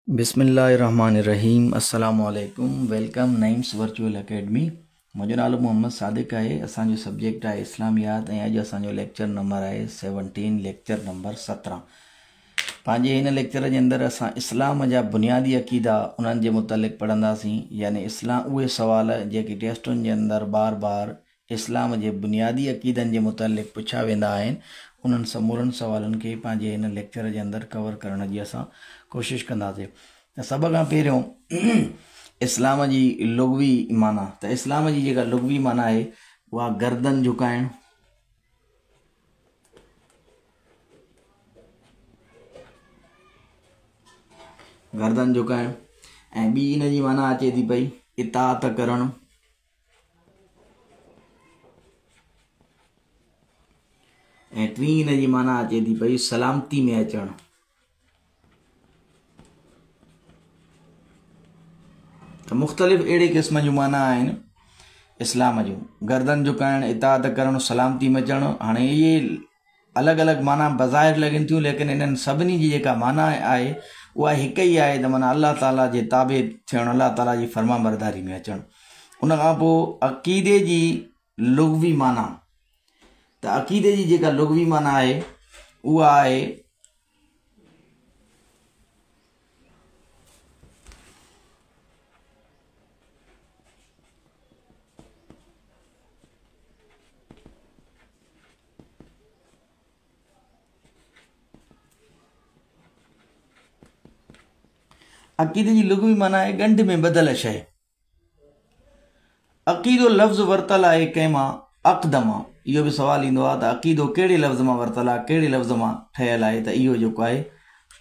बिस्मिल्लाहिर्रहमानिर्रहीम। अस्सलामुअलैकुम। Welcome Naeem's virtual academy. मुझो नालो मोहम्मद सादिक है। असो सब्जेक्ट है इस्लामियात। अज असो लेक्चर नंबर है 17, लेक्चर नंबर 17। पांजे इन लेक्चर के अंदर अस इस्लाम जा बुनियादी अकीदा उन्हनि जे मुतलिक़ पढ़ंदासीं। यानी इस्लाम उहे सवाल जेके टेस्टुनि जे अंदर बार बार इस्लाम के बुनियादी अकीदनि जे मुतलिक़ पुछा वेंदा आहिनि। उन्हनि समूरनि सवालनि के पंहिंजे इन लेक्चर के अंदर कवर करण जी असां कोशिश कंदासीं। सब खां पहिरियों इस्लाम जी लुग़वी माना। त इस्लाम जी जेका लुग़वी माना है उहा गर्दन झुकाइण, गर्दन झुकाइण। ऐं ॿी इन जी माना अचे थी पई इताअत करणु। ऐं टी इन जी माना अचे थी पई सलामती में अचणु। तो मुख़्तलिफ़ अड़े क़िस्म जूं माना आहिनि इस्लाम जूं। गर्दन झुकाइण, इताअत करणु, सलामती में अचणु। हाणे इहे अलॻि अलॻि माना बज़ाहिर लॻनि थियूं, लेकिन इन्हनि सभिनी जी जेका माना आहे उहा हिकु ई आहे त माना अल्लाह ताला जे ताबे थियणु, अल्लाह ताला जी फर्माबरदारी में अचणु। उन खां पोइ अक़ीदे जी लुग़वी माना। त अक़ीदे जी जेका लुग़वी माना आहे उहा आहे अक़ीदे जी लुग़वी माना आहे ॻंढ में बदल शइ। अक़ीदो लफ़्ज़ वरतल आहे कंहिं मां अक़द मां। इहो बि सवाल ईंदो आहे त अक़ीदो कहिड़े लफ़्ज़ मां वरतल आहे, कहिड़े लफ़्ज़ मां ठहियल आहे। त इहो जेको आहे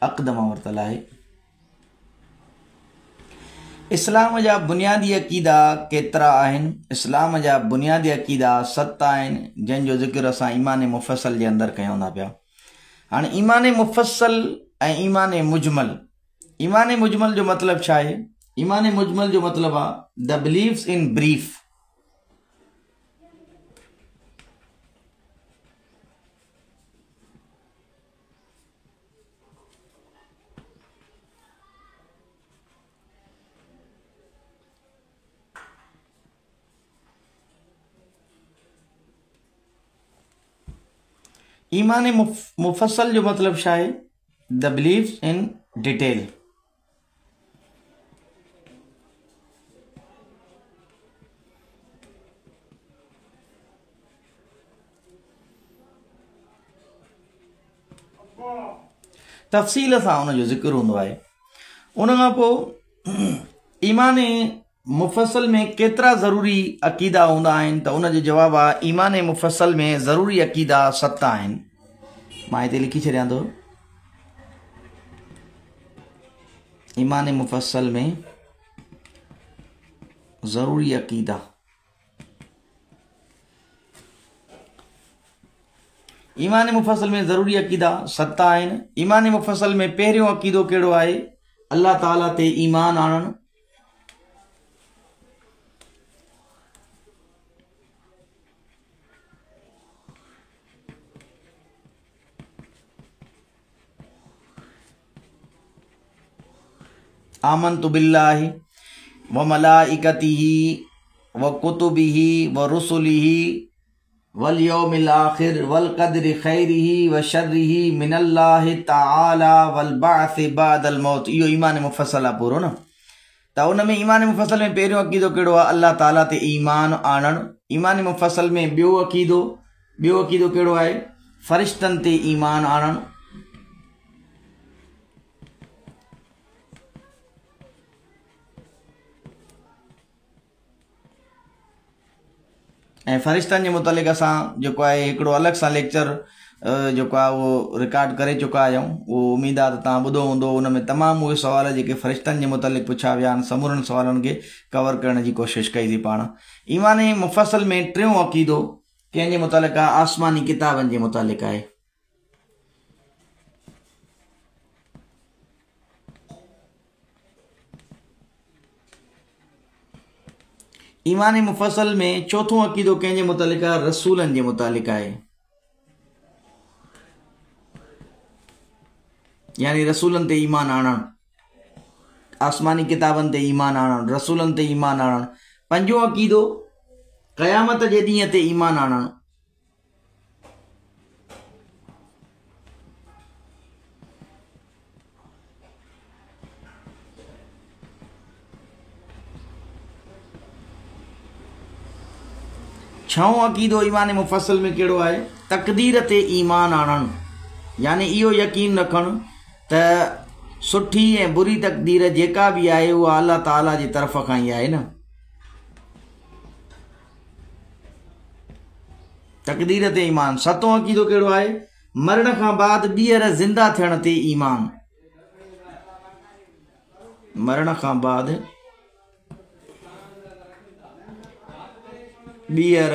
अक़द मां वरतल आहे। इस्लाम जा बुनियादी अक़ीदा केतिरा आहिनि? इस्लाम जा बुनियादी अक़ीदा 7 आहिनि, जंहिंजो ज़िक्र असां ईमान मुफ़स्सल जे अंदरि कयूं था पिया। हाणे ईमान मुफ़स्सल ऐं ईमान मुजमल। ईमान मुजमल जो मतिलबु छा आहे? ईमान मुजमल जो मतिलबु आहे द बिलीव्स इन ब्रीफ। ईमान मुफ़स्सल जो मतिलबु छा आहे? The believes in detail. तफ़सील सां उनजो ज़िक्र हूंदो आहे। उन खां पोइ ईमान मुफ़स्सल में केतिरा ज़रूरी अक़ीदा हूंदा आहिनि? त उनजो जवाबु आहे ईमान मुफ़स्सल में ज़रूरी अक़ीदा 7 आहिनि। मां हिते लिखी छॾियां थो। ईमान मुफ़स्सल में ज़रूरी अक़ीदा, ईमान मुफ़स्सल में ज़रूरी अक़ीदा 7 आहिनि। ईमान मुफ़स्सल में पहिरियों अक़ीदो कहिड़ो आहे? अल्लाह ताला ते ईमान आणणु। आमन्तु बिल्लाहि व मलाइकतिही व कुतुबिही व रुसुलिही वल यौमिल आखिर वल क़द्रि खैरिही व शर्रिही मिनल्लाहि तआला वल बाअस बादल मौत। इहो ईमान मुफ़स्सल आहे पूरो न। त उन में ईमान मुफ़स्सल में पहिरियों अक़ीदो कहिड़ो आहे? अल्लाह ताला ते ईमान आणणु। ईमान मुफ़स्सल में ॿियो अक़ीदो कहिड़ो आहे? फ़रिश्तनि ते ईमान आणणु। ऐं फ़रिश्तनि जे मुतलिक़ असां जेको आहे हिकिड़ो अलॻि सां लेक्चर जेको आहे उहो रिकॉर्ड करे चुका आहियूं। उहो उमेद आहे त तव्हां ॿुधो हूंदो। उन में तमामु उहे सवाल जेके फ़रिश्तनि जे मुतलिक़ पुछा विया आहिनि, समूरनि सवालनि खे कवर करण जी कोशिशि कई थी पाण। ईमान मुफ़स्सल में टियों अक़ीदो कंहिंजे मुतलिक़ आहे? आसमानी किताबनि जे मुतलिक़ आहे। ईमान मुफ़स्सल में चौथों अक़ीदो कंहिंजे मुतलिक़ आहे? रसूलनि जे मुतालिक़ आहे। यानी रसूलनि ते ईमान आणणु। आसमानी किताबनि ते ईमान आणणु, रसूलनि ते ईमान आणणु। पंजो अक़ीदो क़यामत जे ॾींहं ते ईमान आणणु। छहों अक़ीदो ईमान मुफ़स्सल में कहिड़ो आहे? तक़दीर ते ईमान आणणु, यानी इहो यकीन रखणु त सुठी ऐं बुरी तक़दीर जेका बि आहे उहा अल्लाह ताला जी तरफ़ खां ई आहे न। तक़दीर ते ईमान। सतों अक़ीदो कहिड़ो आहे? मरण खां बाद ॿीहर ज़िंदा थियण ते ईमान। मरण खां बाद ॿीहर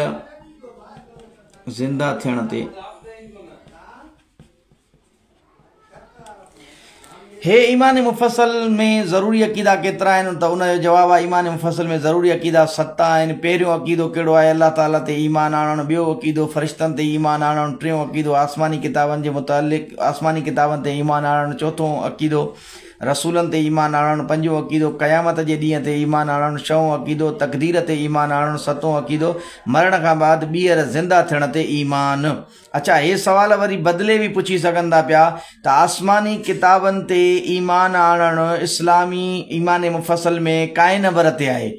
ज़िंदा थियण ते। हे ईमान मुफ़स्सल में ज़रूरी अक़ीदा केतिरा आहिनि? त उन जो जवाबु आहे ईमान मुफ़स्सल में ज़रूरी अक़ीदा 7 आहिनि। पहिरियों अक़ीदो कहिड़ो आहे? अल्लाह ताला ते ईमान आणणु। ॿियो अक़ीदो फ़रिश्तनि ते ईमान आणणु। टियों अक़ीदो आसमानी किताबनि जे मुतालिक़ आसमानी किताबनि ते ईमान आणणु। चौथों अक़ीदो रसूलनि ते ईमान आणणु। पंजो अक़ीदो क़यामत जे ॾींहं ते ईमान आणणु। छहों अक़ीदो तक़दीर ते ईमान आणणु। सतों अक़ीदो मरण खां बाद ॿीहर ज़िंदा थियण ते ईमान। अच्छा, हे सवाल वरी बदिले बि पुछी सघनि था पिया त आसमानी किताबनि ते ईमान आणणु इस्लामी ईमान मुफ़स्सल में काए नंबर ते आहे?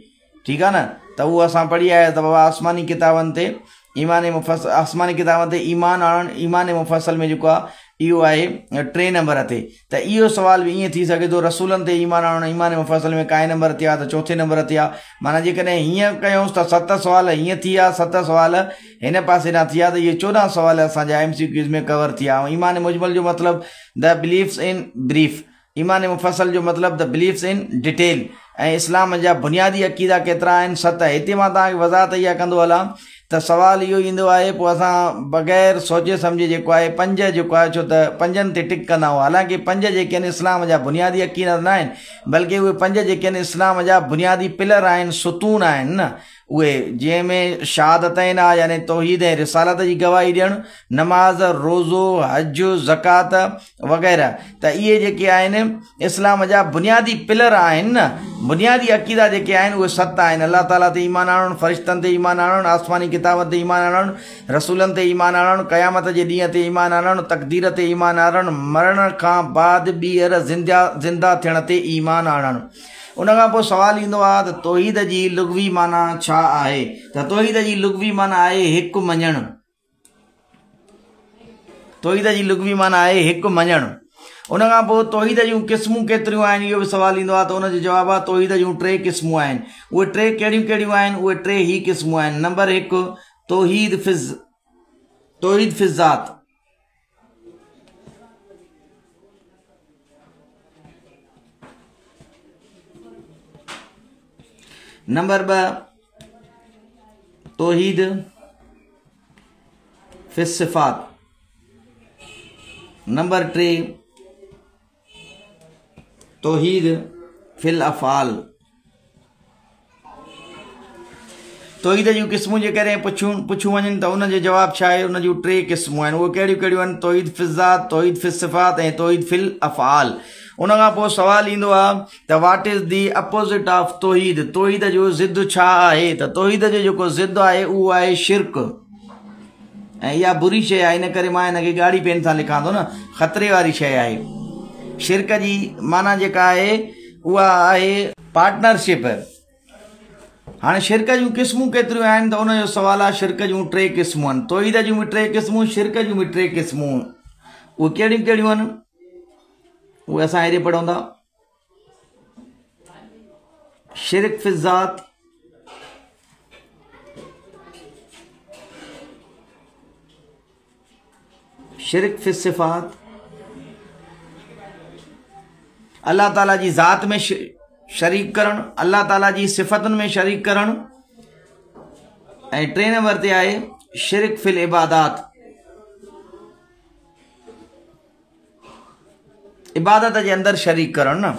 ठीकु आहे न, त उहो असां पढ़ी आया त बाबा आसमानी किताबनि ते ईमान मुफ़स्सल, आसमानी किताबनि ते ईमान आणणु ईमान मुफ़स्सल में जेको आहे इहो आहे 3 नंबर ते। त इहो सवाल बि ईअं थी सघे थो रसूलनि ते ईमान आणणु ईमान मुफ़स्सल में काए नंबर ते आहे? त चौथे नंबर ते आहे। माना जेकॾहिं हीअं कयूंसि त 7 सवाल हीअं थी विया, 7 सवाल हिन पासे न थी विया, त इहे 14 सवाल असांजा MCQs में कवर थी विया। ऐं ईमान मुजमल जो मतिलबु द बिलीफ्स इन ब्रीफ। ईमान मुफ़स्सल जो मतिलबु द बिलीफ्स इन डिटेल। ऐं इस्लाम जा बुनियादी अक़ीदा केतिरा आहिनि? 7। हिते मां तव्हांखे वज़ाहत इहा कंदो हलां त सवाल इहो ईंदो आहे, पोइ असां बग़ैर सोचे सम्झे जेको आहे 5 जेको आहे, छो त 5 ते टिक कंदा आहियूं। हालांकि 5 जेके आहिनि इस्लाम जा बुनियादी अक़ीदा न आहिनि, बल्कि उहे 5 जेके आहिनि इस्लाम जा बुनियादी पिलर आहिनि, सुतून आहिनि न उहे, जंहिंमें शहादतैन आहे यानी तौहीद ऐं रिसालत जी गवाही ॾियणु, नमाज़, रोज़ो, हज, ज़कात वग़ैरह। त इहे जेके आहिनि इस्लाम जा बुनियादी पिलर आहिनि न, बुनियादी अक़ीदा जेके आहिनि उहे 7 आहिनि। अल्लाह ताला ते ईमान आणणु, फ़रिश्तनि ते ईमान आणणु, आसमानी किताबनि ते ईमान आणणु, रसूलनि ते ईमान आणणु, क़यामत जे ॾींहं ते ईमान आणणु, तक़दीर ते ईमान आणणु, मरण खां बाद ॿीहर ज़िंदा थियण ते ईमान आणणु। उन खां पोइ सवाल ईंदो आहे त तौहीद जी लुग़वी माना छा आहे? त तौहीद जी लुग़वी माना आहे हिकु मञणु। तौहीद जी लुग़वी माना आहे हिकु मञणु। उन खां पोइ तौहीद जूं क़िस्मूं केतिरियूं आहिनि? इहो बि सवाल ईंदो आहे, त उन जो जवाबु आहे तौहीद जूं 3 क़िस्मूं आहिनि। उहे 3 कहिड़ियूं कहिड़ियूं आहिनि? उहे 3 ई क़िस्मूं आहिनि। नंबर 1 तौहीद फ़िज़ात। नंबर 2 तौहीद फ़िस्सिफ़ात। नंबर 3 तौहीद फ़िल अफ़आल। तौहीद जूं क़िस्मूं जेकॾहिं पुछियूं वञनि त उन जो जवाबु छा आहे? उन जूं 3 क़िस्मूं आहिनि। उहे कहिड़ियूं कहिड़ियूं आहिनि? तौहीद फ़िज़ात, तौहीद फ़िस्सिफ़ात ऐं तौहीद फ़िल अफ़आल। उन खां पोइ सवाल ईंदो आहे त what is the opposite of Tawhid? तौहीद जो ज़िद छा आहे? त तौहीद जो जेको ज़िद आहे उहो आहे शिर्क, ऐं इहा बुरी शइ आहे। इन करे मां हिनखे ॻाढ़ी पेन सां लिखां थो न, ख़तरे वारी शइ आहे। शिर्क जी माना जेका आहे उहा आहे पार्टनरशिप। हाणे शिर्क जूं क़िस्मूं केतिरियूं आहिनि? त उन जो सवाल आहे शिर्क जूं 3 क़िस्मूं आहिनि। तौहीद जूं बि 3 क़िस्मूं, शिर्क जूं बि 3 क़िस्मूं। उहे कहिड़ियूं कहिड़ियूं आहिनि? उहे असां हेॾे पढ़ूं था। शिर्क फ़िज़ात, शिर्क फ़िस्सिफ़ात, अल्लाह ताला जी ज़ात में शरीक करणु, अल्लाह ताला जी सिफ़तुनि में शरीक करणु, ऐं 3 नंबर ते आहे शिर्क फ़िल इबादात। इबादत जे अंदरि शरीक करणु न।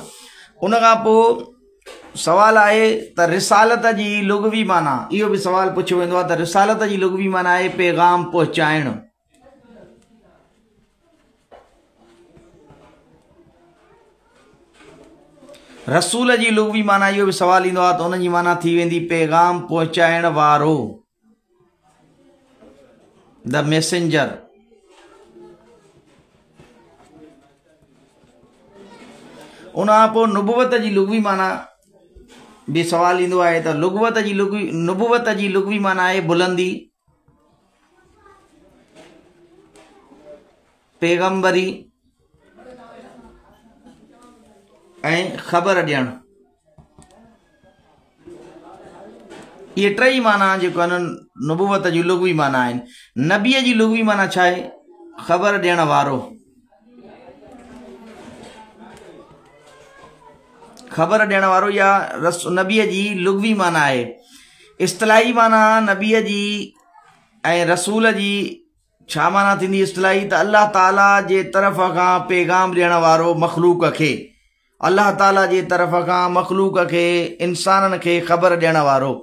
उन खां पोइ सवाल आहे त रिसालत जी लुग़वी माना। इहो बि सवाल पुछियो वेंदो आहे त रिसालत जी लुग़वी माना आहे पैगाम पहुचाइणु। रसूल जी लुग़वी माना इहो बि सवाल ईंदो आहे त उन जी माना थी वेंदी पैगाम पहुचाइण वारो, द मैसेंजर। उन खां पोइ नुबुवत जी लुग़वी माना भी सवाल ईंदो आहे त नुबुवत जी लुग़वी माना आहे बुलंदी, पैगंबरी ऐं ख़बर ॾियणु। इहे टई माना जेको आहिनि नुबुवत जी लुग़वी माना आहिनि। नबीअ जी लुग़वी माना छा आहे? ख़बर ॾियण वारो। ख़बर ॾियण वारो या नबीअ जी लुग़वी माना आहे। इस्तिलाही माना नबीअ जी ऐं रसूल जी छा माना थींदी? इस्तिलाही त अल्लाह ताला जे तरफ़ खां पैगाम ॾियण वारो मख़लूक खे, अल्लाह ताला जे तरफ़ खां मख़लूक खे, इंसाननि खे ख़बर ॾियण वारो।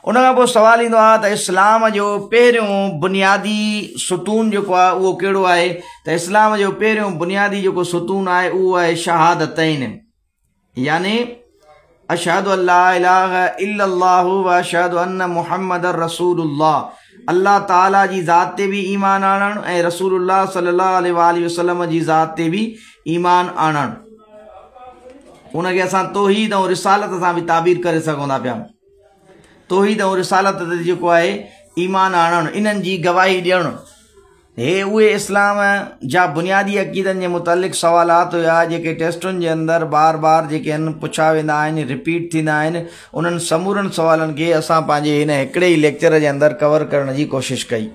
उन खां पोइ सवाल ईंदो आहे त इस्लाम जो पहिरियों बुनियादी सुतून जेको आहे उहो कहिड़ो आहे? त इस्लाम जो पहिरियों बुनियादी जेको सुतून आहे उहो आहे शहादतैन, यानी अशहदु अल्ला इलाहा इल्लल्लाहु व अशहदु अन्न मुहम्मद रसूलुल्लाह। अल्लाह ताला जी ज़ात ते बि ईमान आणणु ऐं रसूलुल्लाह सल्लल्लाहु अलैहि वसल्लम जी ज़ात ते बि ईमान आणणु। उनखे असां तौहीद ऐं रिसालत सां बि ताबीर करे सघूं था पिया। तौहीद ऐं रिसालत ते जेको आहे ईमान आणणु, इन्हनि जी गवाही ॾियणु। हे उहे इस्लाम जा बुनियादी अक़ीदनि जे मुतालिक़ सवालात हुया जेके टेस्टुनि जे अंदरि बार बार जेके आहिनि पुछा वेंदा आहिनि, रिपीट थींदा आहिनि। उन्हनि समूरनि सवालनि खे असां पंहिंजे हिन हिकिड़े ई लेक्चर जे अंदरि कवर करण जी कोशिशि कई।